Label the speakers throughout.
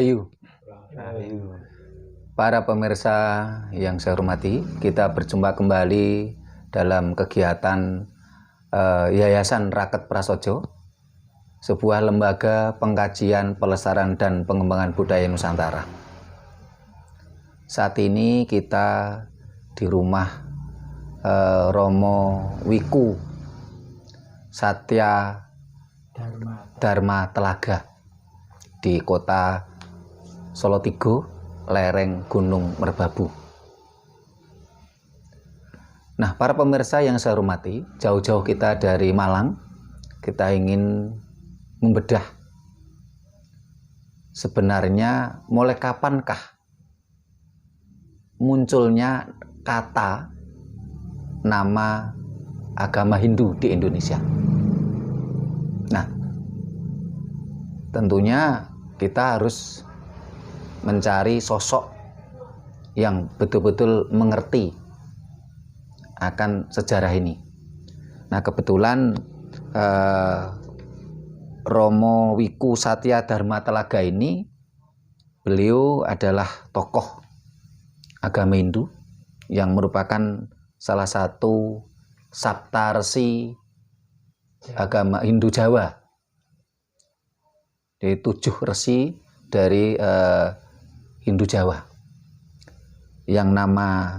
Speaker 1: Rahayu. Para pemirsa yang saya hormati, kita berjumpa kembali dalam kegiatan Yayasan Raket Prasojo, sebuah lembaga pengkajian, pelestarian, dan pengembangan budaya Nusantara. Saat ini kita di rumah Romo Wiku Satya Dharma Telaga di kota Solotigo, lereng Gunung Merbabu. Nah, para pemirsa yang saya hormati, jauh-jauh kita dari Malang, kita ingin membedah sebenarnya mulai kapankah munculnya kata nama agama Hindu di Indonesia. Nah, tentunya kita harus mencari sosok yang betul-betul mengerti akan sejarah ini. Nah, kebetulan Romo Wiku Satya Dharma Telaga ini, beliau adalah tokoh agama Hindu yang merupakan salah satu saptarsi agama Hindu Jawa. Di 7 resi dari Hindu Jawa, yang nama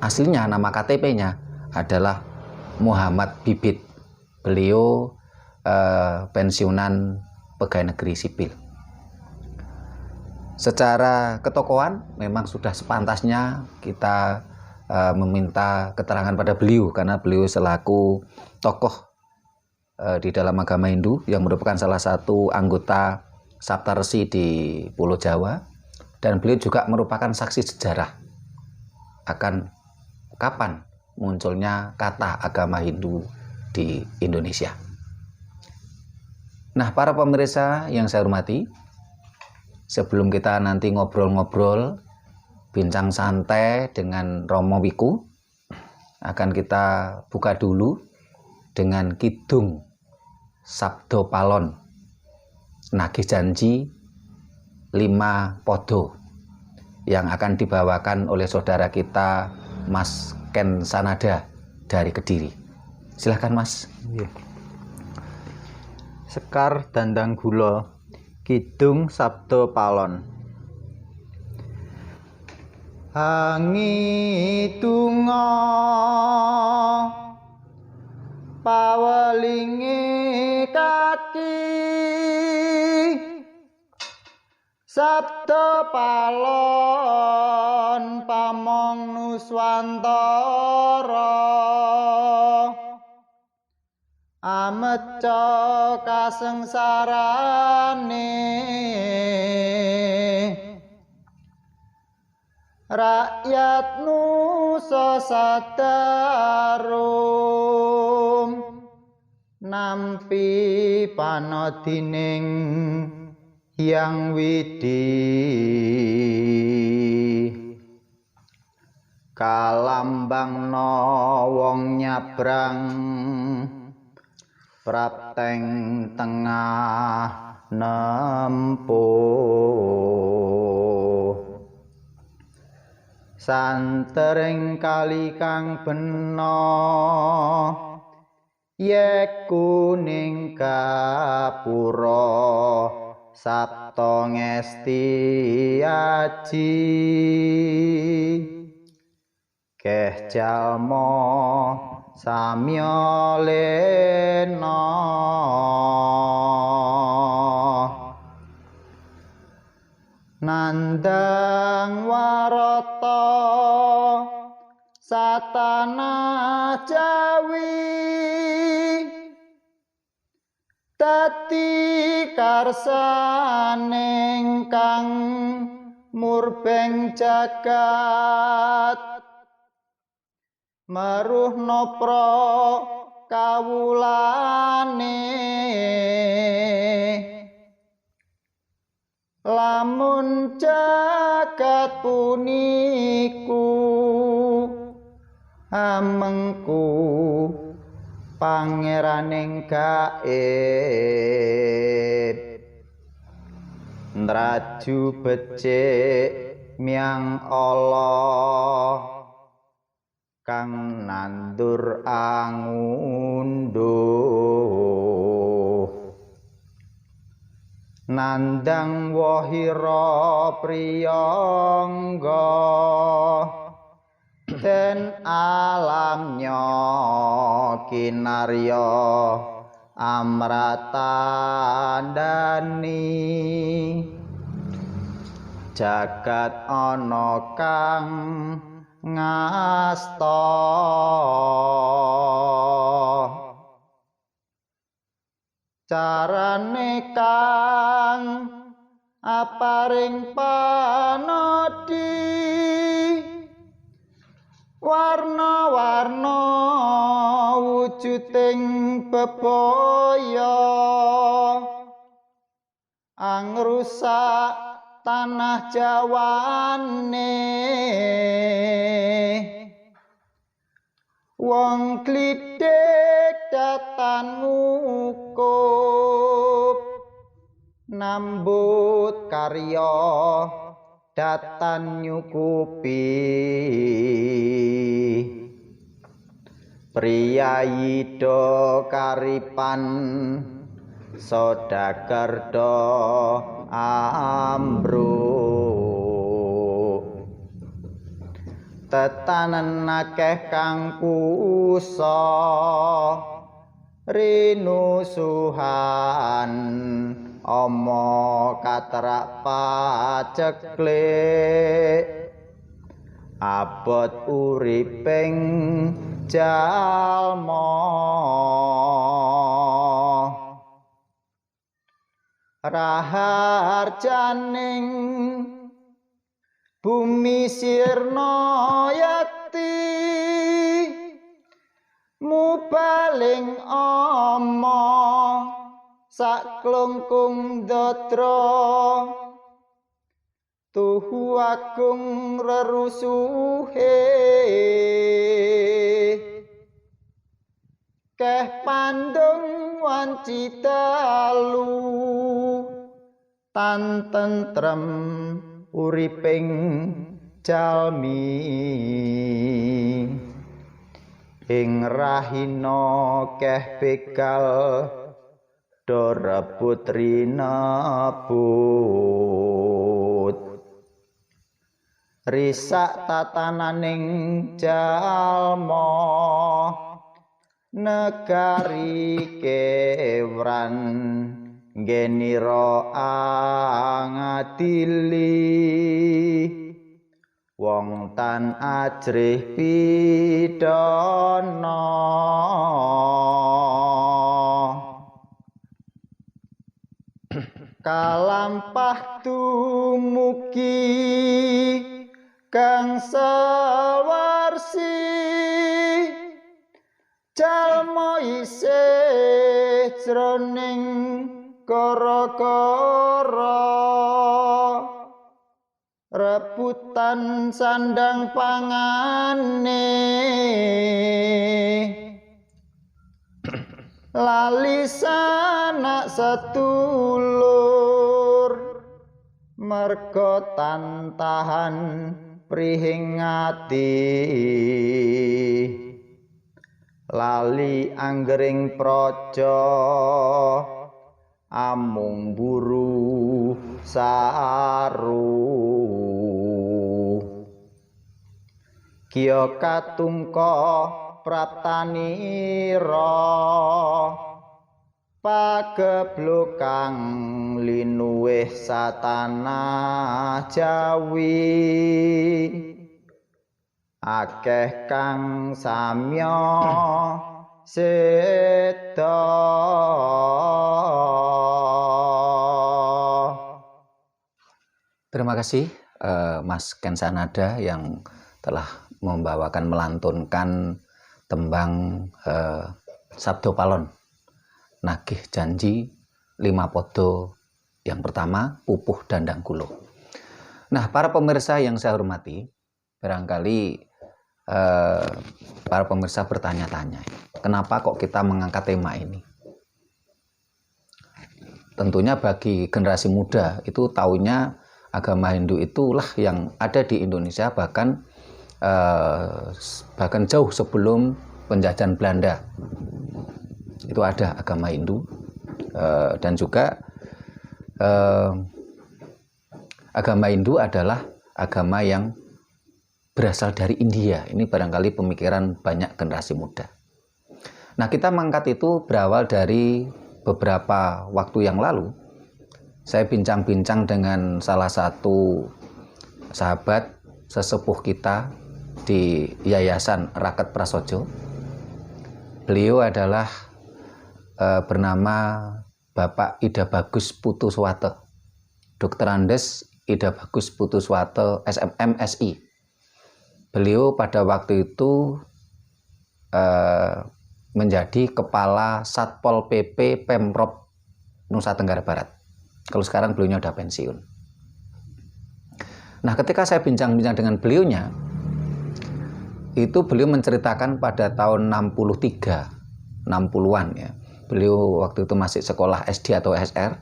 Speaker 1: aslinya, nama KTP-nya adalah Muhammad Bibit. Beliau pensiunan pegawai negeri sipil. Secara ketokohan memang sudah sepantasnya kita meminta keterangan pada beliau, karena beliau selaku tokoh di dalam agama Hindu yang merupakan salah satu anggota Saptarsi di Pulau Jawa, dan beliau juga merupakan saksi sejarah akan kapan munculnya kata agama Hindu di Indonesia. Nah, para pemirsa yang saya hormati, sebelum kita nanti ngobrol-ngobrol, bincang santai dengan Romo Wiku, akan kita buka dulu dengan Kidung Sabdo Palon Nagih Janji 5 Podo yang akan dibawakan oleh saudara kita Mas Ken Sanada dari Kediri. Silahkan Mas.
Speaker 2: Sekar Dandang Gula, Kidung Sabdo Palon. Hangi tunga pawelingi kaki, sabda palon pamong nuswantara, ameca kasengsarane rakyat nusa sadarum, nampi panodining Hyang Widi, kalambangna wong nyabrang prapteng tengah nempuh, santering kali kang bena yek kuning kapura, sapta ngesti aji, keh jalma samya lena, nandang warata satana jawi, dadi karsaning kang murbeng jagat, maruh nopro kawulane, lamun jagat puniku amengku pangeraning gaib, nraju becik miang Allah kang nandur angunduh nandang wahira priyangga den alamnya kinarya amratandani jagat ana kang ngasta carane kang aparing panodi warna-warna wujuding bebaya angrusak tanah jawane wong klithik datan ngukup nambut karya datan nyukupi priyayi do karipan sodagar do ambruk tetanen akeh kang kusa rinusuhan Omo katrak paceklik abot uriping jalma raharjaning bumi sirna yakti mubaling ama saklungkung datra tuhu agung rerusuhe keh pandung wanci dalu tan tentrem uriping jalmi ing rahina keh begal do rebut rinebut risak tatananing jalma negari kewran genira angadili wong tan ajrih pidana kalampah dumugi kang sawarsi jalma isih jroning gara-gara rebutan sandang pangane lali sanak sedulur merga tantahan prihing ati lali anggering praja amung buru saru kiya katungka praptanira pagebluk kang linuwih satanah jawi akeh kang samya seda
Speaker 1: Terima kasih Mas Ken Sanada yang telah membawakan melantunkan tembang Sabdo Palon Nagih Janji Lima Podo yang pertama Pupuh Dandang Kulo. Nah, para pemirsa yang saya hormati, barangkali para pemirsa bertanya-tanya, kenapa kok kita mengangkat tema ini? tentunya bagi generasi muda itu taunya agama Hindu itulah yang ada di Indonesia, bahkan jauh sebelum penjajahan Belanda itu ada agama Hindu. Dan juga agama Hindu adalah agama yang berasal dari India. Ini barangkali pemikiran banyak generasi muda. Nah, kita mengangkat itu berawal dari beberapa waktu yang lalu. Saya bincang-bincang dengan salah satu sahabat sesepuh kita di Yayasan Raket Prasojo. Beliau adalah bernama Bapak Ida Bagus Putuswate, Dr. Andes Ida Bagus Putuswate MSI. Beliau pada waktu itu menjadi Kepala Satpol PP Pemprov Nusa Tenggara Barat. Kalau sekarang beliaunya udah pensiun. Nah, ketika saya bincang-bincang dengan beliaunya, itu beliau menceritakan pada tahun 60-an ya. Beliau waktu itu masih sekolah SD atau SR.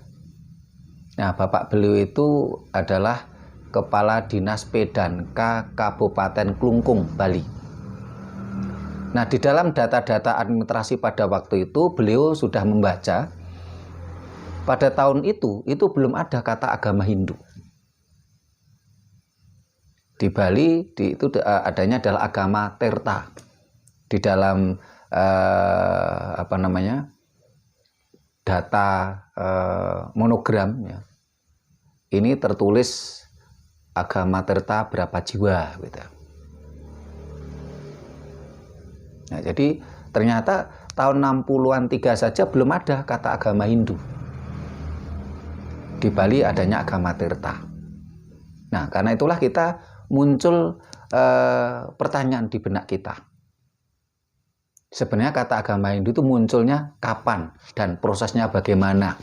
Speaker 1: Nah, bapak beliau itu adalah Kepala Dinas P&K Kabupaten Klungkung, Bali. Nah, di dalam data-data administrasi pada waktu itu beliau sudah membaca pada tahun itu belum ada kata agama Hindu. Di Bali itu adanya adalah agama Tirta. Di dalam data monogram ya, ini tertulis agama Tirta berapa jiwa gitu. Nah, jadi ternyata tahun 60-an 3 saja belum ada kata agama Hindu. Di Bali adanya agama Tirta. Nah, karena itulah kita muncul pertanyaan di benak kita. Sebenarnya kata agama Hindu itu munculnya kapan dan prosesnya bagaimana?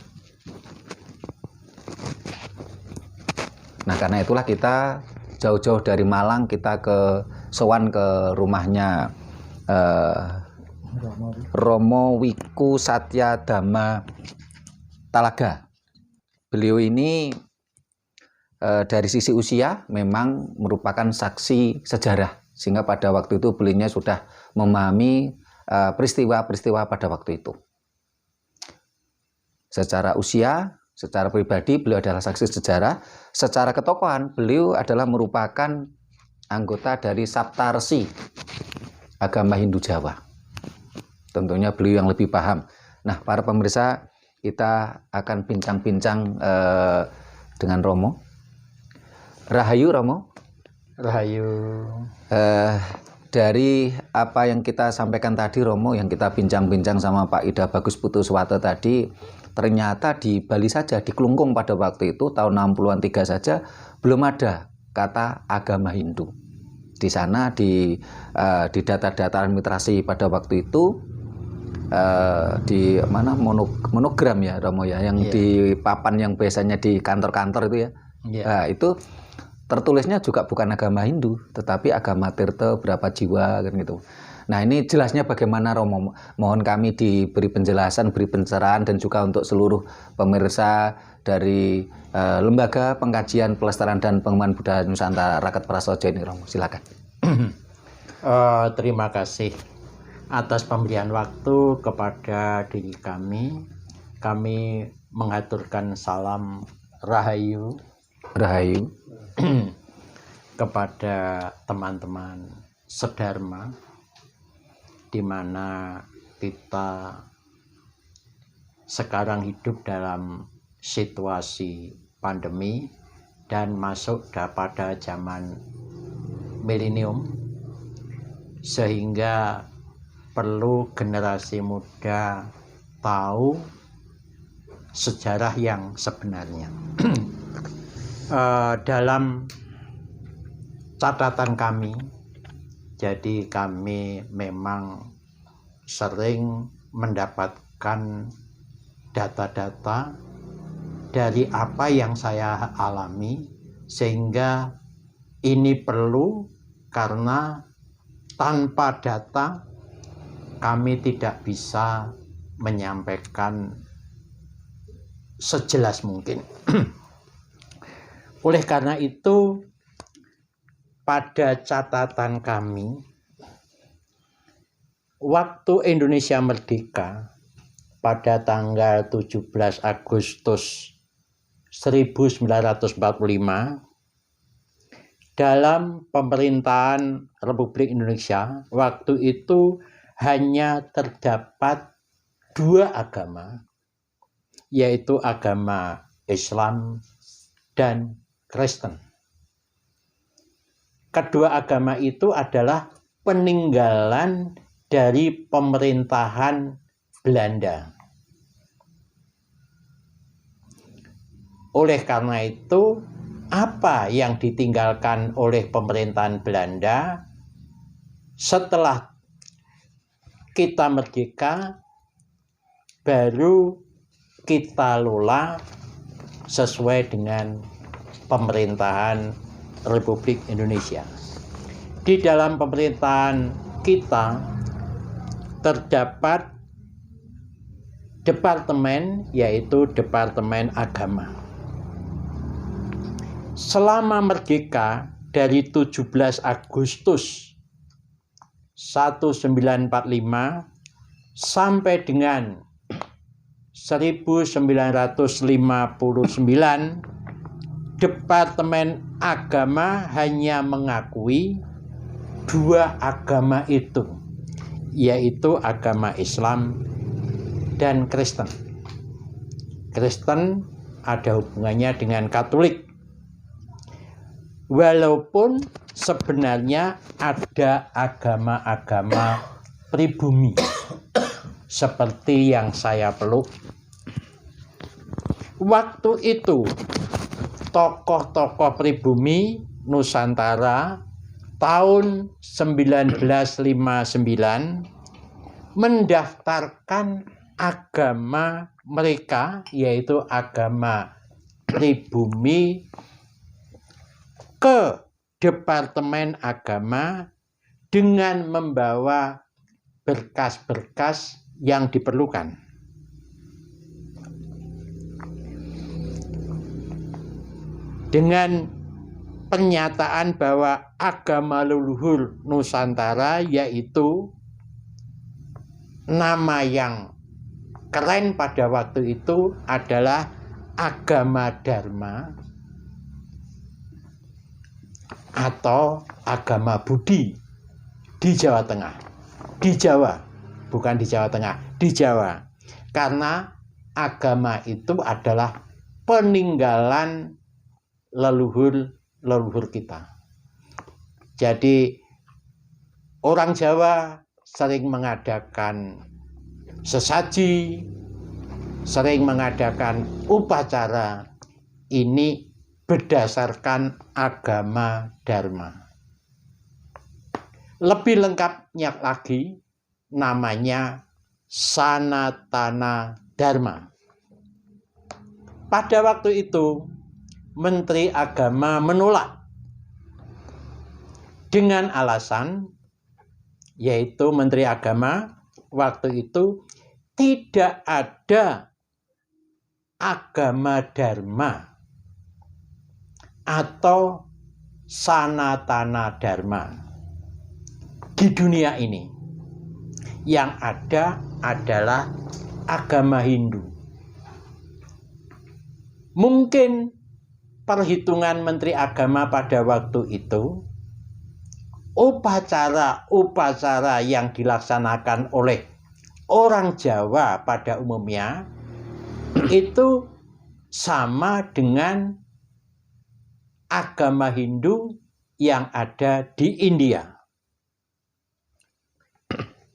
Speaker 1: Nah, karena itulah kita jauh-jauh dari Malang kita sowan ke rumahnya Romo Wiku Satya Dhamma Talaga. Beliau ini dari sisi usia memang merupakan saksi sejarah, sehingga pada waktu itu beliaunya sudah memahami peristiwa-peristiwa pada waktu itu. Secara usia, secara pribadi beliau adalah saksi sejarah. Secara ketokohan beliau adalah merupakan anggota dari Saptarsi agama Hindu Jawa. Tentunya beliau yang lebih paham. Nah, para pemirsa, kita akan bincang-bincang dengan Romo. Rahayu Romo.
Speaker 3: Rahayu.
Speaker 1: Dari apa yang kita sampaikan tadi Romo, yang kita bincang-bincang sama Pak Ida Bagus Putuswate tadi, ternyata di Bali saja, di Klungkung pada waktu itu tahun 60-an 3 saja belum ada kata agama Hindu. Di sana di data-data administrasi pada waktu itu di mana monogram ya Romo ya, yang di papan yang biasanya di kantor-kantor itu ya. Nah, itu tertulisnya juga bukan agama Hindu, tetapi agama Tirta berapa jiwa kan gitu. Nah, ini jelasnya bagaimana Romo? Mohon kami diberi penjelasan, beri pencerahan, dan juga untuk seluruh pemirsa dari Lembaga Pengkajian Pelestarian dan Pengembangan Budaya Nusantara Raket Prasojo ini, Romo. Silakan.
Speaker 3: Terima kasih atas pemberian waktu kepada diri kami. Kami mengaturkan salam Rahayu.
Speaker 1: Rahayu.
Speaker 3: Kepada teman-teman sedharma, di mana kita sekarang hidup dalam situasi pandemi dan masuk pada zaman milenium, sehingga perlu generasi muda tahu sejarah yang sebenarnya. Dalam catatan kami, jadi kami memang sering mendapatkan data-data dari apa yang saya alami, sehingga ini perlu, karena tanpa data kami tidak bisa menyampaikan sejelas mungkin. Oleh karena itu, pada catatan kami, waktu Indonesia merdeka pada tanggal 17 Agustus 1945, dalam pemerintahan Republik Indonesia, waktu itu hanya terdapat 2 agama, yaitu agama Islam dan Kristen. Kedua agama itu adalah peninggalan dari pemerintahan Belanda. Oleh karena itu, apa yang ditinggalkan oleh pemerintahan Belanda setelah kita merdeka, baru kita lola sesuai dengan pemerintahan Republik Indonesia. Di dalam pemerintahan kita terdapat departemen, yaitu Departemen Agama. Selama merdeka dari 17 Agustus 1945 sampai dengan 1959, Departemen Agama hanya mengakui 2 agama itu, yaitu agama Islam dan Kristen. Kristen ada hubungannya dengan Katolik. Walaupun sebenarnya ada agama-agama pribumi seperti yang saya peluk. Waktu itu tokoh-tokoh pribumi Nusantara tahun 1959 mendaftarkan agama mereka, yaitu agama pribumi, ke Departemen Agama dengan membawa berkas-berkas yang diperlukan. Dengan pernyataan bahwa agama leluhur Nusantara, yaitu nama yang keren pada waktu itu adalah agama Dharma atau agama Budi di Jawa Tengah. Di Jawa, bukan di Jawa Tengah, di Jawa. Karena agama itu adalah peninggalan leluhur kita. Jadi orang Jawa sering mengadakan sesaji, sering mengadakan upacara. Ini berdasarkan agama Dharma. Lebih lengkapnya lagi, namanya Sanatana Dharma. Pada waktu itu, Menteri Agama menolak dengan alasan, yaitu Menteri Agama waktu itu tidak ada agama Dharma atau Sanatana Dharma di dunia ini. Yang ada adalah agama Hindu. Mungkin perhitungan Menteri Agama pada waktu itu, upacara-upacara yang dilaksanakan oleh orang Jawa pada umumnya itu sama dengan agama Hindu yang ada di India.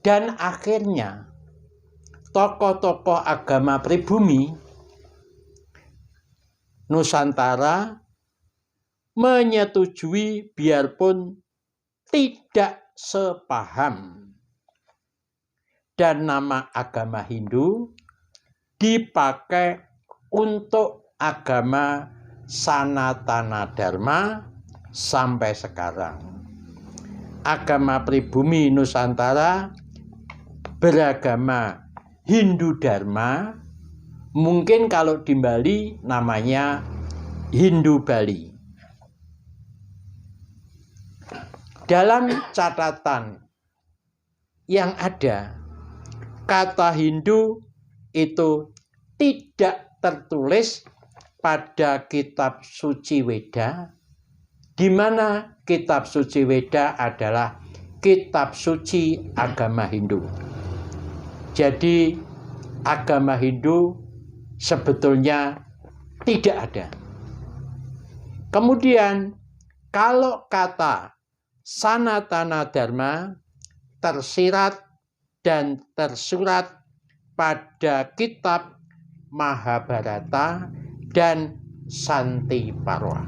Speaker 3: Dan akhirnya tokoh-tokoh agama pribumi Nusantara menyetujui biarpun tidak sepaham, dan nama agama Hindu dipakai untuk agama Sanatana Dharma sampai sekarang. Agama pribumi Nusantara beragama Hindu Dharma Mungkin kalau di Bali namanya Hindu Bali. Dalam catatan yang ada, kata Hindu itu tidak tertulis pada kitab suci Weda, di mana kitab suci Weda adalah kitab suci agama Hindu. Jadi agama Hindu sebetulnya tidak ada. Kemudian kalau kata Sanatana Dharma tersirat dan tersurat pada kitab Mahabharata dan Santi Parwa.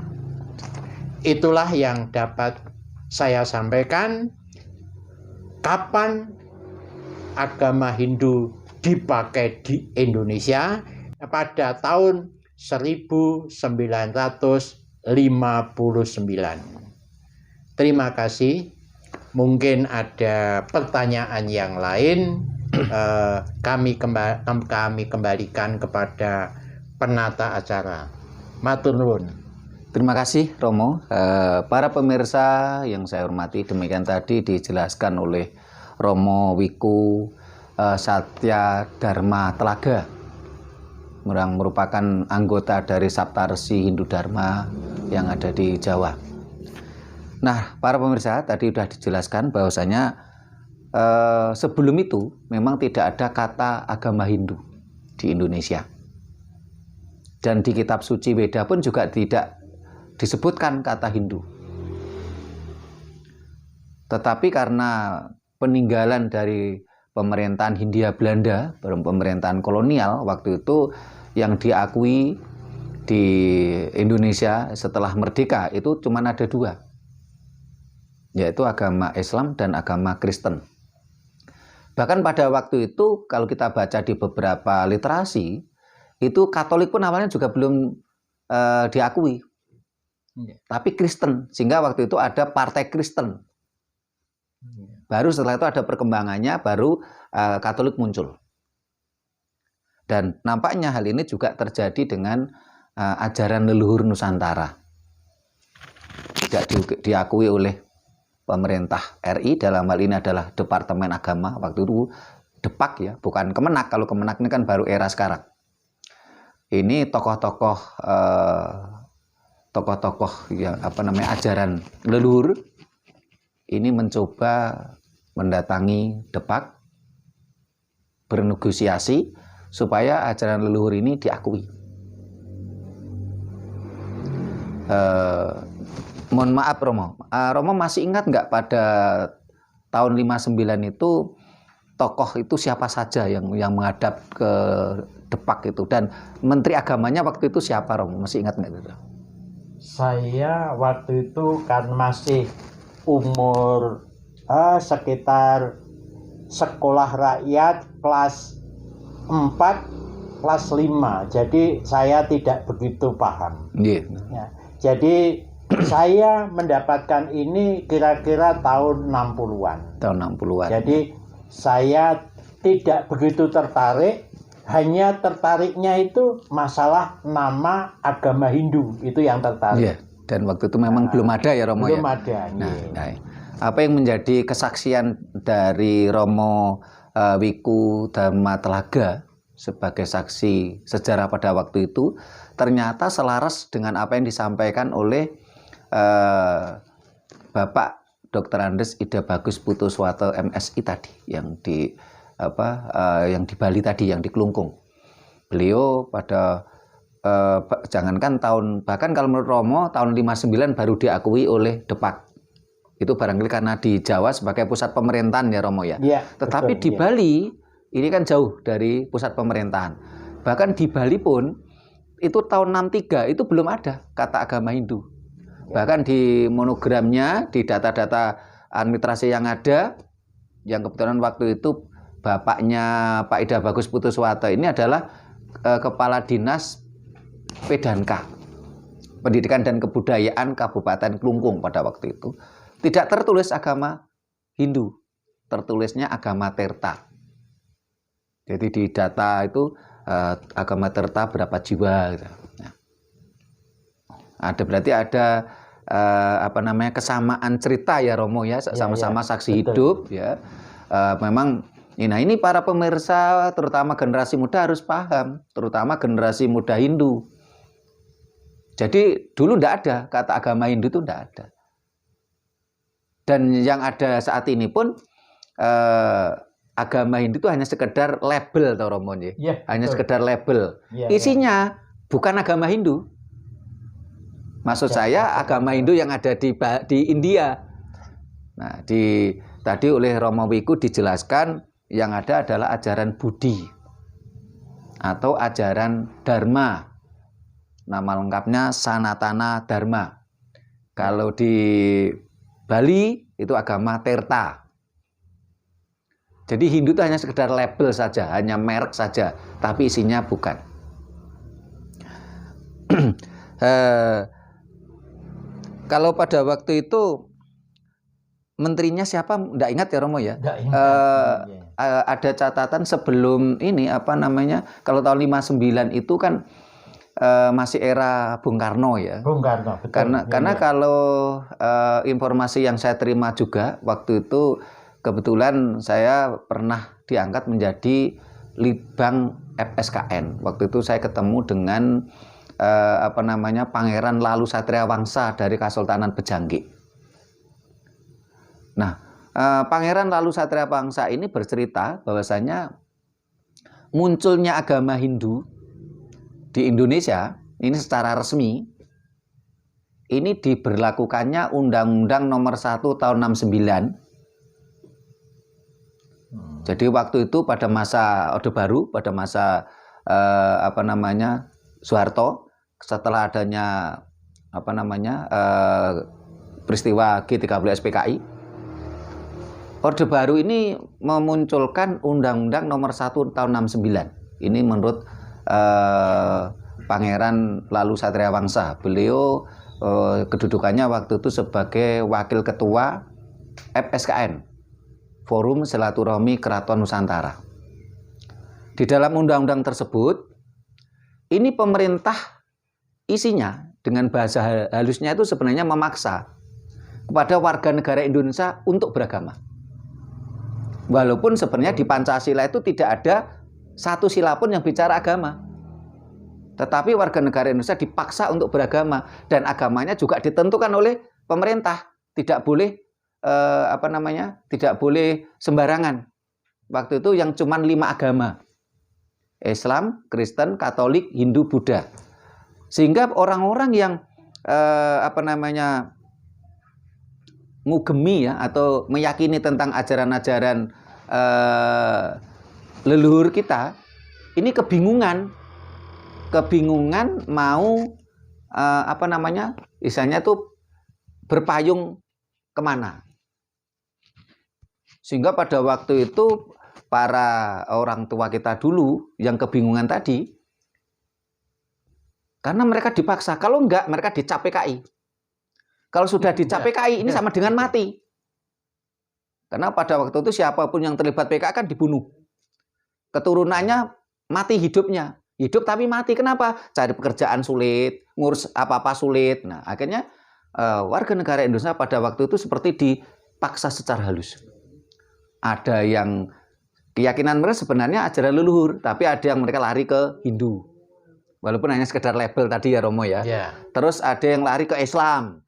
Speaker 3: Itulah yang dapat saya sampaikan. Kapan agama Hindu dipakai di Indonesia? Pada tahun 1959. Terima kasih. Mungkin ada pertanyaan yang lain. Kami kembalikan kepada penata acara. Matur nuwun.
Speaker 1: Terima kasih Romo. Para pemirsa yang saya hormati, demikian tadi dijelaskan oleh Romo Wiku Satya Dharma Telaga, yang merupakan anggota dari Saptarsi Hindu Dharma yang ada di Jawa. Nah, para pemirsa, tadi sudah dijelaskan bahwasanya sebelum itu memang tidak ada kata agama Hindu di Indonesia. Dan di kitab suci Weda pun juga tidak disebutkan kata Hindu. Tetapi karena peninggalan dari pemerintahan Hindia Belanda, pemerintahan kolonial waktu itu, yang diakui di Indonesia setelah merdeka itu cuma ada dua, yaitu agama Islam dan agama Kristen. Bahkan pada waktu itu kalau kita baca di beberapa literasi, itu Katolik pun awalnya juga belum diakui, tapi Kristen, sehingga waktu itu ada Partai Kristen. Baru setelah itu ada perkembangannya, baru Katolik muncul. Dan nampaknya hal ini juga terjadi dengan ajaran leluhur Nusantara. Tidak diakui oleh pemerintah RI, dalam hal ini adalah Departemen Agama. Waktu itu Depak ya, bukan Kemenak. Kalau Kemenak ini kan baru era sekarang. Ini tokoh-tokoh yang ajaran leluhur ini mencoba mendatangi Depak, bernegosiasi supaya ajaran leluhur ini diakui. Mohon maaf Romo, Romo masih ingat nggak pada tahun 59 itu tokoh itu siapa saja yang menghadap ke Depak itu, dan Menteri Agamanya waktu itu siapa Romo? Masih ingat nggak itu?
Speaker 3: Saya waktu itu kan masih umur sekitar sekolah rakyat kelas 4, kelas 5. Jadi saya tidak begitu paham.
Speaker 1: Yeah.
Speaker 3: Ya. Jadi saya mendapatkan ini kira-kira tahun 60-an.
Speaker 1: Tahun 60-an.
Speaker 3: Jadi saya tidak begitu tertarik, hanya tertariknya itu masalah nama agama Hindu, itu yang tertarik.
Speaker 1: Yeah. Dan waktu itu memang belum ada ya Romo
Speaker 3: belum
Speaker 1: ya?
Speaker 3: ada.
Speaker 1: Nah, apa yang menjadi kesaksian dari Romo Wiku Dharma Telaga sebagai saksi sejarah pada waktu itu ternyata selaras dengan apa yang disampaikan oleh Bapak Dr. Andes Ida Bagus Putuswato MSI tadi yang di Bali tadi, yang di Klungkung. Beliau pada jangankan bahkan kalau menurut Romo tahun 59 baru diakui oleh Depak. Itu barangkali karena di Jawa sebagai pusat pemerintahan ya Romo ya.
Speaker 3: Ya,
Speaker 1: tetapi
Speaker 3: betul,
Speaker 1: di
Speaker 3: ya.
Speaker 1: Bali ini kan jauh dari pusat pemerintahan. Bahkan di Bali pun itu tahun 63 itu belum ada kata agama Hindu. Bahkan di monogramnya, di data-data administrasi yang ada, yang kebetulan waktu itu bapaknya Pak Ida Bagus Putuswato ini adalah Kepala Dinas Pedanka, Pendidikan dan Kebudayaan Kabupaten Klungkung pada waktu itu. Tidak tertulis agama Hindu, tertulisnya agama Tirta. Jadi di data itu agama Tirta berapa jiwa gitu. Nah, berarti ada kesamaan cerita ya Romo ya, sama-sama saksi hidup ya. Memang ini para pemirsa terutama generasi muda harus paham, terutama generasi muda Hindu. Jadi dulu tidak ada kata agama Hindu itu tidak ada. Dan yang ada saat ini pun agama Hindu itu hanya sekedar label toh Romo ya. Hanya sekedar label. Isinya bukan agama Hindu. Maksud saya agama Hindu yang ada di India. Nah, tadi oleh Romo Wiku dijelaskan yang ada adalah ajaran Budi atau ajaran Dharma. Nama lengkapnya Sanatana Dharma. Kalau di Bali itu agama Tirta. Jadi Hindu itu hanya sekedar label saja, hanya merek saja, tapi isinya bukan. Kalau pada waktu itu menterinya siapa? Nggak ingat ya Romo ya. Ada catatan sebelum ini kalau tahun 59 itu kan masih era Bung Karno ya.
Speaker 3: Bung Karno, betul.
Speaker 1: Karena kalau informasi yang saya terima juga waktu itu kebetulan saya pernah diangkat menjadi Libang FSKN. Waktu itu saya ketemu dengan Pangeran Lalu Satria Wangsa dari Kesultanan Bejangge. Nah, Pangeran Lalu Satria Wangsa ini bercerita bahwasanya munculnya agama Hindu di Indonesia ini secara resmi ini diberlakukannya Undang-Undang Nomor 1 Tahun 69. Jadi waktu itu pada masa Orde Baru, pada masa Soeharto, setelah adanya peristiwa G13 PKI, Orde Baru ini memunculkan Undang-Undang Nomor 1 Tahun 69. Ini menurut Pangeran Lalu Satria Wangsa. Beliau kedudukannya waktu itu sebagai Wakil Ketua FSKN, Forum Silaturahmi Keraton Nusantara. Di dalam undang-undang tersebut, ini pemerintah isinya dengan bahasa halusnya itu sebenarnya memaksa kepada warga negara Indonesia untuk beragama. Walaupun sebenarnya di Pancasila itu tidak ada satu sila pun yang bicara agama. Tetapi warga negara Indonesia dipaksa untuk beragama dan agamanya juga ditentukan oleh pemerintah. Tidak boleh tidak boleh sembarangan. Waktu itu yang cuma 5 agama. Islam, Kristen, Katolik, Hindu, Buddha. Sehingga orang-orang yang ngugemi ya atau meyakini tentang ajaran-ajaran leluhur kita ini kebingungan mau istilahnya tuh berpayung kemana. Sehingga pada waktu itu para orang tua kita dulu yang kebingungan tadi, karena mereka dipaksa, kalau enggak mereka dicap PKI. Kalau sudah dicap PKI ini sama dengan mati. Karena pada waktu itu siapapun yang terlibat PKI kan dibunuh. Keturunannya mati hidupnya. Hidup tapi mati. Kenapa? Cari pekerjaan sulit, ngurus apa-apa sulit. Nah, akhirnya warga negara Indonesia pada waktu itu seperti dipaksa secara halus. Ada yang keyakinan mereka sebenarnya ajaran leluhur, tapi ada yang mereka lari ke Hindu. Walaupun hanya sekedar label tadi ya Romo ya. Terus ada yang lari ke Islam.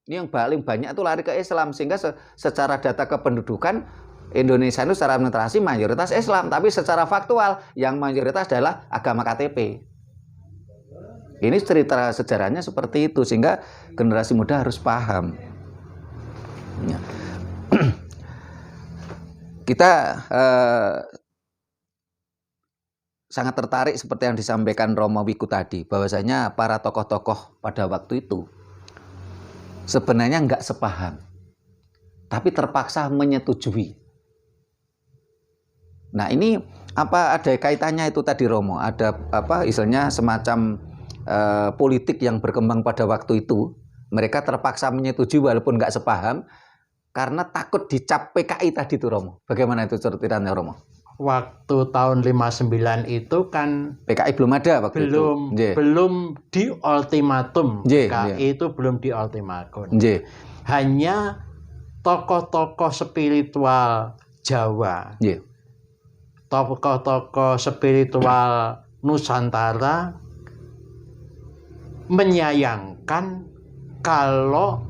Speaker 1: Ini yang paling banyak itu lari ke Islam. Sehingga secara data kependudukan Indonesia itu secara penetrasi mayoritas Islam, tapi secara faktual yang mayoritas adalah agama KTP. Ini cerita sejarahnya seperti itu, sehingga generasi muda harus paham. Kita sangat tertarik seperti yang disampaikan Romo Wiku tadi, bahwasanya para tokoh-tokoh pada waktu itu sebenarnya nggak sepaham, tapi terpaksa menyetujui. Nah, ini ada kaitannya itu tadi Romo, ada istilahnya semacam politik yang berkembang pada waktu itu. Mereka terpaksa menyetujui walaupun nggak sepaham karena takut dicap PKI tadi itu Romo. Bagaimana itu ceritaannya Romo?
Speaker 3: waktu tahun 59 itu kan
Speaker 1: PKI belum ada waktu
Speaker 3: belum
Speaker 1: itu.
Speaker 3: belum di ultimatum.
Speaker 1: Nggih,
Speaker 3: PKI itu belum di ultimatum.
Speaker 1: Nggih.
Speaker 3: Hanya tokoh-tokoh spiritual Jawa,
Speaker 1: Nggih.
Speaker 3: tokoh-tokoh spiritual Nusantara menyayangkan kalau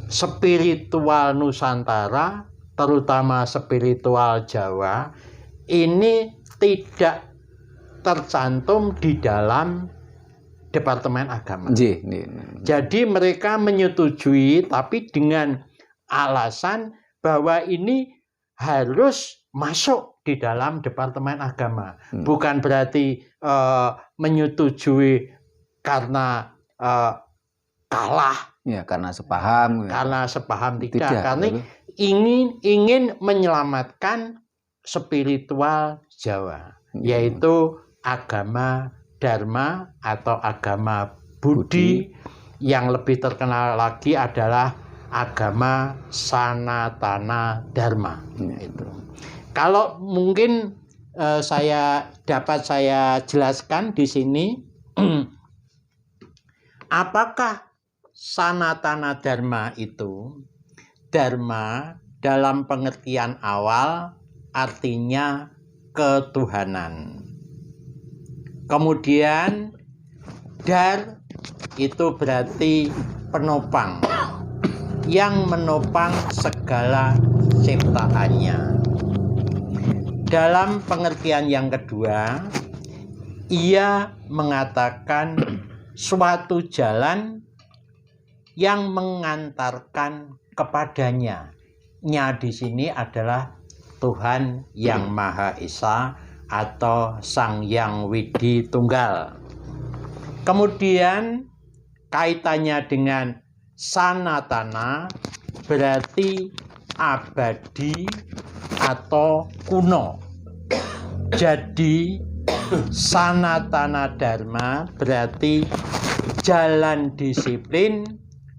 Speaker 3: spiritual Nusantara, terutama spiritual Jawa, ini tidak tercantum di dalam Departemen Agama. Jadi mereka menyetujui, tapi dengan alasan bahwa ini harus masuk di dalam Departemen Agama. Bukan berarti menyetujui karena kalah.
Speaker 1: Ya, karena sepaham.
Speaker 3: Karena sepaham tidak. Karena ingin menyelamatkan spiritual Jawa, yaitu agama Dharma atau agama Budi, yang lebih terkenal lagi adalah agama Sanatana Dharma. Itu. Kalau mungkin saya jelaskan di sini, apakah Sanatana Dharma itu? Dharma dalam pengertian awal artinya ketuhanan. Kemudian Dar itu berarti penopang, yang menopang segala ciptaannya. Dalam pengertian yang kedua, ia mengatakan suatu jalan yang mengantarkan kepadanya. Nya di sini adalah Tuhan Yang Maha Esa atau Sang Yang Widi Tunggal. Kemudian kaitannya dengan Sanatana berarti abadi atau kuno. Jadi Sanatana Dharma berarti jalan disiplin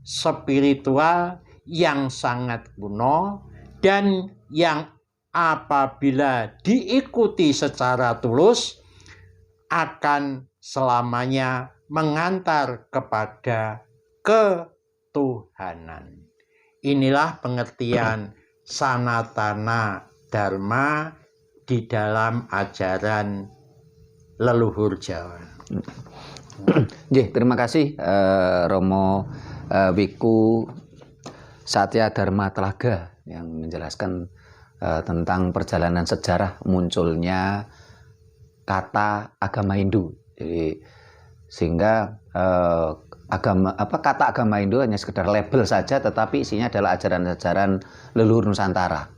Speaker 3: spiritual yang sangat kuno dan yang apabila diikuti secara tulus akan selamanya mengantar kepada ketuhanan. Inilah pengertian Sanatana Dharma di dalam ajaran leluhur Jawa.
Speaker 1: Terima kasih Romo Wiku Satya Dharma Telaga yang menjelaskan tentang perjalanan sejarah munculnya kata agama Hindu. Jadi sehingga kata agama Hindu hanya sekedar label saja, tetapi isinya adalah ajaran-ajaran leluhur Nusantara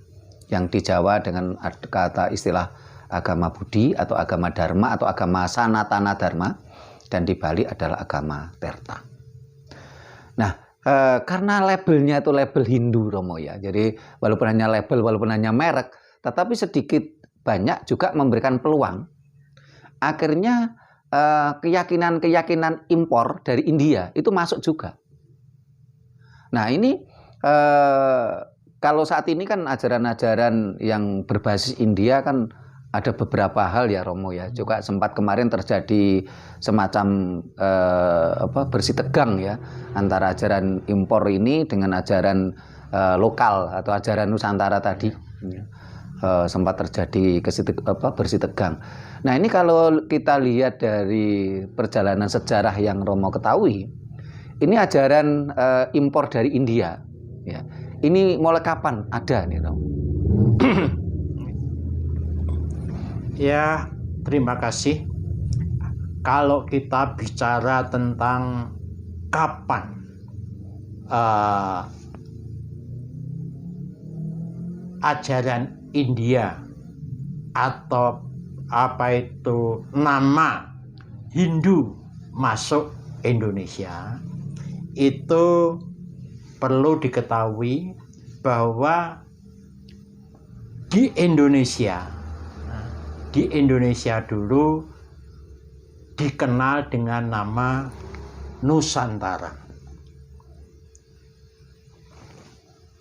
Speaker 1: yang di Jawa dengan kata istilah agama Budi atau agama Dharma atau agama Sanatana Dharma, dan di Bali adalah agama Terta. Nah, karena labelnya itu label Hindu, Romo ya. Jadi walaupun hanya label, walaupun hanya merek, tetapi sedikit banyak juga memberikan peluang. Akhirnya keyakinan-keyakinan impor dari India itu masuk juga. Nah, ini kalau saat ini kan ajaran-ajaran yang berbasis India kan ada beberapa hal ya Romo ya. Juga sempat kemarin terjadi semacam bersih tegang ya antara ajaran impor ini dengan ajaran lokal atau ajaran Nusantara tadi. Sempat terjadi bersih tegang. Nah, ini kalau kita lihat dari perjalanan sejarah yang Romo ketahui, ini ajaran impor dari India ya. Ini mulai kapan ada nih Romo?
Speaker 3: Ya, terima kasih. Kalau kita bicara tentang kapan ajaran India atau apa itu nama Hindu masuk Indonesia, itu perlu diketahui bahwa di Indonesia dulu dikenal dengan nama Nusantara.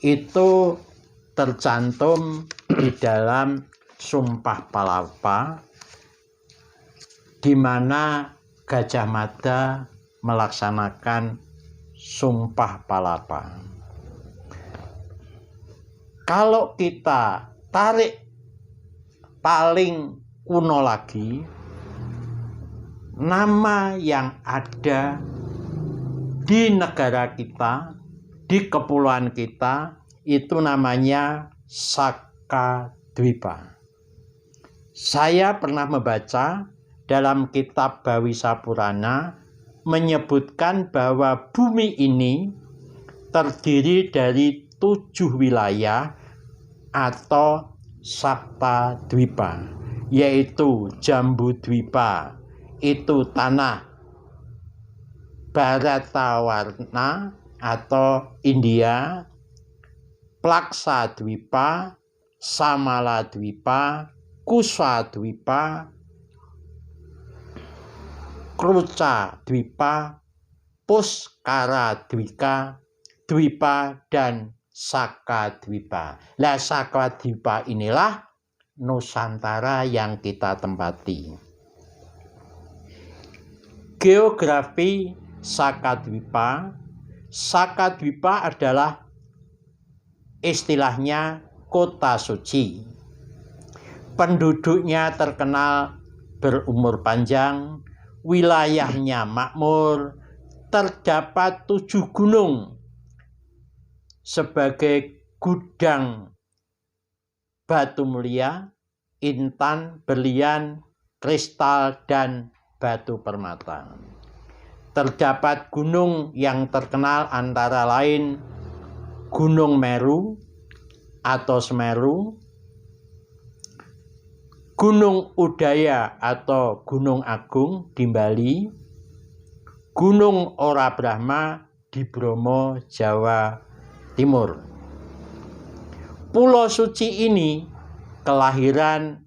Speaker 3: Itu tercantum di dalam Sumpah Palapa, di mana Gajah Mada melaksanakan Sumpah Palapa. Kalau kita tarik paling kuno lagi, nama yang ada di negara kita, di kepulauan kita, itu namanya Sakadwipa. Saya pernah membaca dalam kitab Bawisa Purana menyebutkan bahwa bumi ini terdiri dari 7 wilayah atau Saptadwipa, yaitu Jambudwipa, itu tanah Bharatawarna atau India, Plaksadwipa, Samaladwipa, Kusadwipa, Krucadwipa, Puskaradwika, Dwipa, dan Sakadwipa. Nah, Sakadwipa inilah Nusantara yang kita tempati. Geografi Sakadwipa. Sakadwipa adalah istilahnya kota suci. Penduduknya terkenal berumur panjang, wilayahnya makmur, terdapat 7 gunung sebagai gudang batu mulia, intan, berlian, kristal, dan batu permata. Terdapat gunung yang terkenal antara lain Gunung Meru atau Semeru, Gunung Udaya atau Gunung Agung di Bali, Gunung Ora Brahma di Bromo, Jawa Timur. Pulau suci ini kelahiran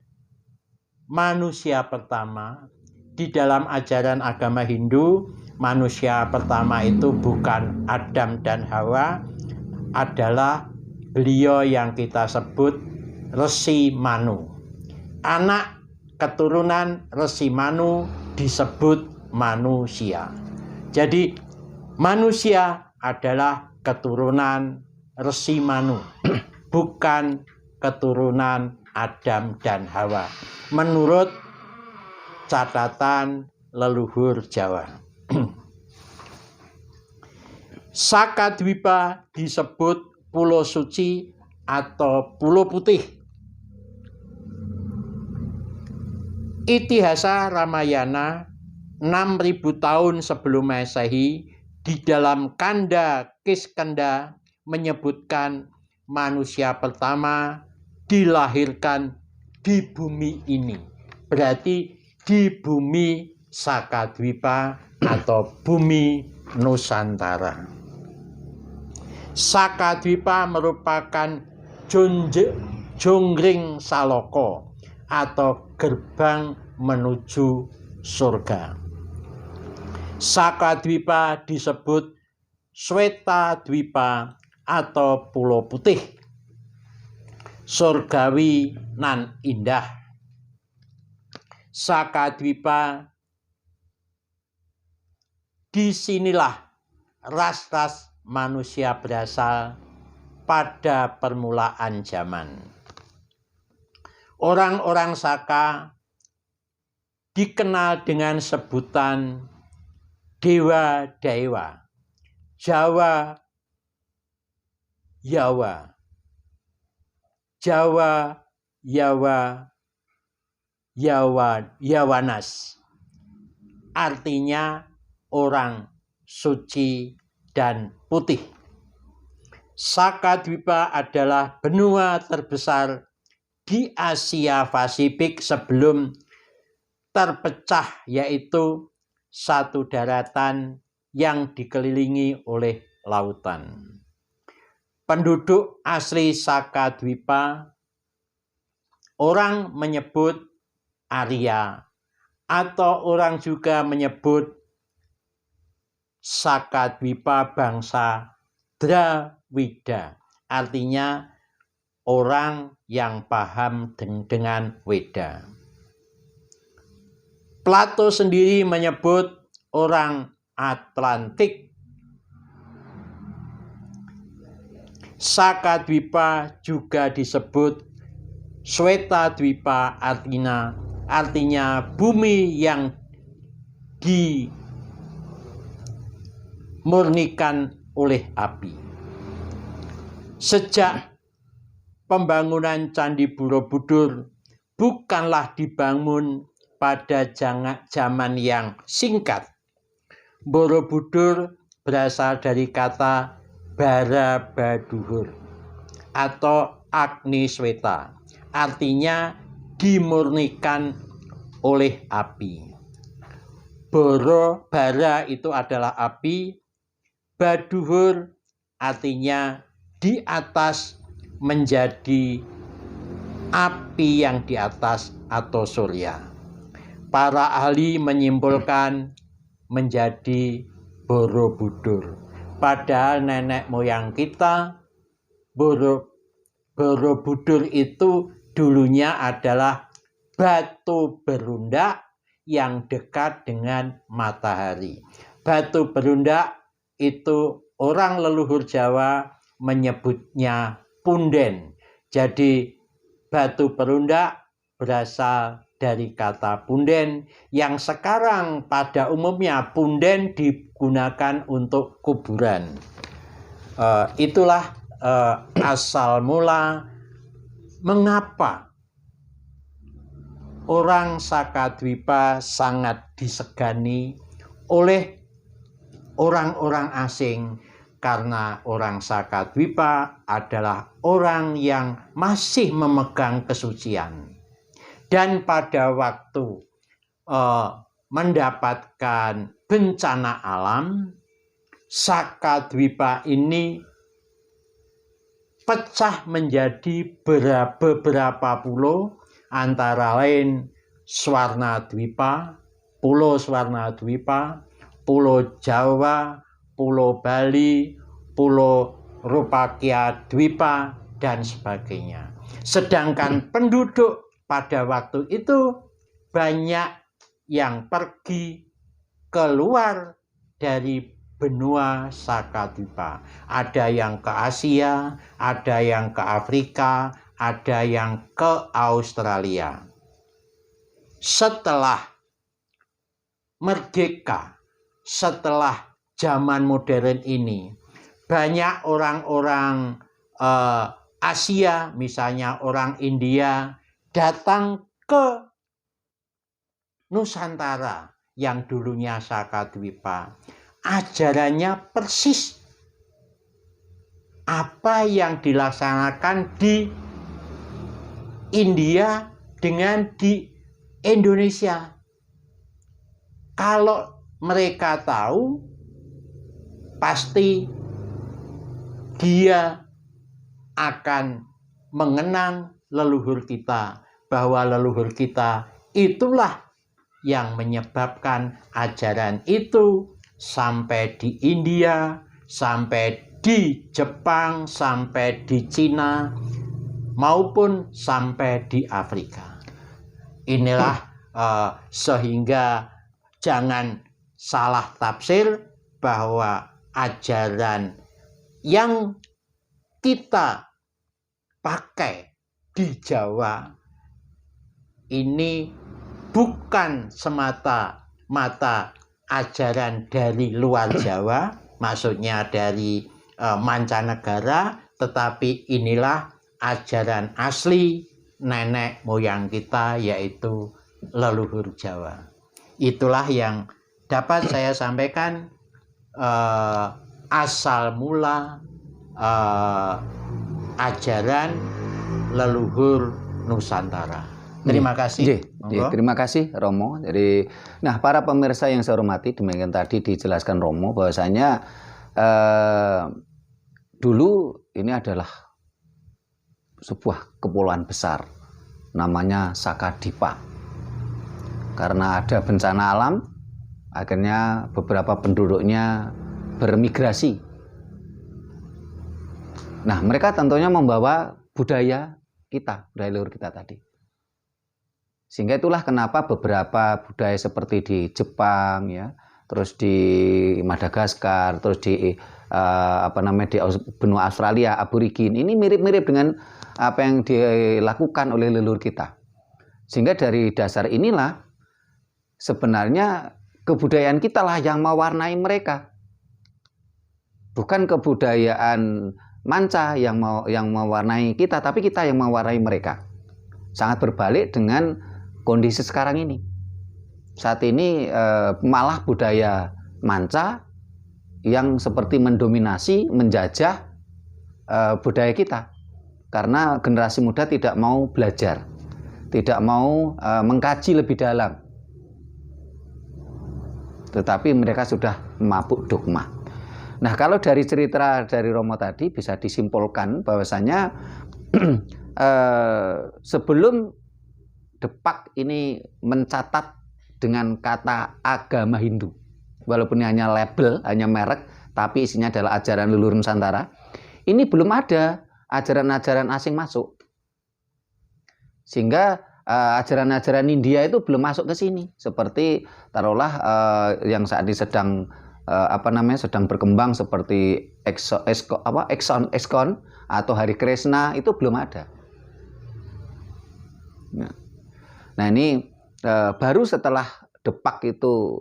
Speaker 3: manusia pertama. Di dalam ajaran agama Hindu, manusia pertama itu bukan Adam dan Hawa, adalah beliau yang kita sebut Resi Manu. Anak keturunan Resi Manu disebut manusia. Jadi manusia adalah keturunan Resi Manu, bukan keturunan Adam dan Hawa, menurut catatan leluhur Jawa. Sakadwipa disebut Pulau Suci atau Pulau Putih. Itihasa Ramayana 6.000 tahun sebelum Masehi di dalam Kanda Kiskanda menyebutkan manusia pertama dilahirkan di bumi ini. Berarti di bumi Sakadwipa atau bumi Nusantara. Sakadwipa merupakan Jonggring Saloko atau gerbang menuju surga. Sakadwipa disebut Swetadwipa atau Pulau Putih, surgawi nan indah. Sakadwipa, disinilah ras-ras manusia berasal pada permulaan zaman. Orang-orang Saka dikenal dengan sebutan dewa-dewa, Jawa, Yawa, Jawa, Yawa, Yawanas. Artinya orang suci dan putih. Sakadwipa adalah benua terbesar di Asia Pasifik sebelum terpecah, yaitu satu daratan yang dikelilingi oleh lautan. Penduduk asli Sakadwipa, orang menyebut Arya, atau orang juga menyebut Sakadwipa bangsa Drawida, artinya orang yang paham dengan Weda. Plato sendiri menyebut orang Atlantik. Sakadwipa juga disebut Swetadwipa, artinya bumi yang dimurnikan oleh api. Sejak pembangunan Candi Borobudur bukanlah dibangun pada zaman yang singkat. Borobudur berasal dari kata bara baduhur atau Agni Sweta, artinya dimurnikan oleh api. Bara itu adalah api, baduhur artinya di atas, menjadi api yang di atas atau surya. Para ahli menyimpulkan menjadi Borobudur. Padahal nenek moyang kita, Borobudur itu dulunya adalah batu berundak yang dekat dengan matahari. Batu berundak itu orang leluhur Jawa menyebutnya punden. Jadi batu berundak berasal dari kata punden, yang sekarang pada umumnya punden digunakan untuk kuburan. Itulah asal mula mengapa orang Sakadwipa sangat disegani oleh orang-orang asing, karena orang Sakadwipa adalah orang yang masih memegang kesucian. Dan pada waktu mendapatkan bencana alam, Sakadwipa ini pecah menjadi beberapa pulau, antara lain Swarnadwipa, Pulau Swarnadwipa, Pulau Jawa, Pulau Bali, Pulau Rupakyadwipa, dan sebagainya. Sedangkan penduduk pada waktu itu banyak yang pergi keluar dari benua Sakadwipa. Ada yang ke Asia, ada yang ke Afrika, ada yang ke Australia. Setelah merdeka, setelah zaman modern ini, banyak orang-orang Asia, misalnya orang India, datang ke Nusantara yang dulunya Sakadwipa. Ajarannya persis apa yang dilaksanakan di India dengan di Indonesia. Kalau mereka tahu, pasti dia akan mengenang leluhur kita, bahwa leluhur kita itulah yang menyebabkan ajaran itu sampai di India, sampai di Jepang, sampai di Cina, maupun sampai di Afrika. Inilah sehingga jangan salah tafsir bahwa ajaran yang kita pakai di Jawa ini bukan semata-mata ajaran dari luar Jawa, maksudnya dari mancanegara, tetapi inilah ajaran asli nenek moyang kita, yaitu leluhur Jawa. Itulah yang dapat saya sampaikan asal mula ajaran leluhur Nusantara. Terima kasih.
Speaker 1: Terima kasih Romo. Jadi, nah para pemirsa yang saya hormati, demikian tadi dijelaskan Romo bahwasanya dulu ini adalah sebuah kepulauan besar, namanya Sakadipa. Karena ada bencana alam, akhirnya beberapa penduduknya bermigrasi. Nah, mereka tentunya membawa budaya kita, budaya leluhur kita tadi. Sehingga itulah kenapa beberapa budaya seperti di Jepang ya, terus di Madagaskar, terus di di benua Australia, aborigin ini mirip-mirip dengan apa yang dilakukan oleh leluhur kita. Sehingga dari dasar inilah sebenarnya kebudayaan kita lah yang mewarnai mereka. Bukan kebudayaan manca yang mewarnai kita, tapi kita yang mewarnai mereka. Sangat berbalik dengan kondisi sekarang ini. Saat ini malah budaya manca yang seperti mendominasi, menjajah budaya kita. Karena generasi muda tidak mau belajar, tidak mau mengkaji lebih dalam. Tetapi mereka sudah mabuk dogma. Nah, kalau dari cerita dari Romo tadi bisa disimpulkan bahwasanya sebelum Depak ini mencatat dengan kata agama Hindu, walaupun ini hanya label, hanya merek, tapi isinya adalah ajaran leluhur Nusantara, ini belum ada ajaran-ajaran asing masuk. Sehingga ajaran-ajaran India itu belum masuk ke sini. Seperti taruhlah yang saat ini sedang sedang berkembang seperti ISKCON atau Hare Krishna itu belum ada. Nah ini baru setelah Depak itu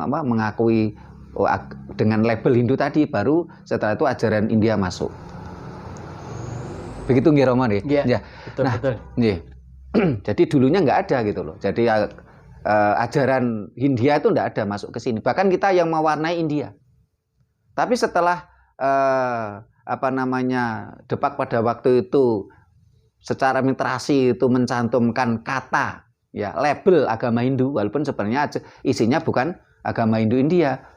Speaker 1: mengakui dengan label Hindu tadi, baru setelah itu ajaran India masuk. Begitu nggih Romo nggih?
Speaker 3: Ya, betul,
Speaker 1: nah,
Speaker 3: betul.
Speaker 1: Nggih. Jadi dulunya nggak ada gitu loh. Jadi ajaran Hindia itu nggak ada masuk ke sini. Bahkan kita yang mewarnai India. Tapi setelah Depak pada waktu itu secara literasi itu mencantumkan kata ya label agama Hindu, walaupun sebenarnya isinya bukan agama Hindu India.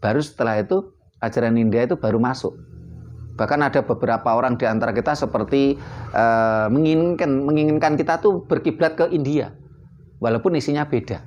Speaker 1: Baru setelah itu ajaran India itu baru masuk. Bahkan ada beberapa orang di antara kita seperti menginginkan kita tuh berkiblat ke India, walaupun isinya beda.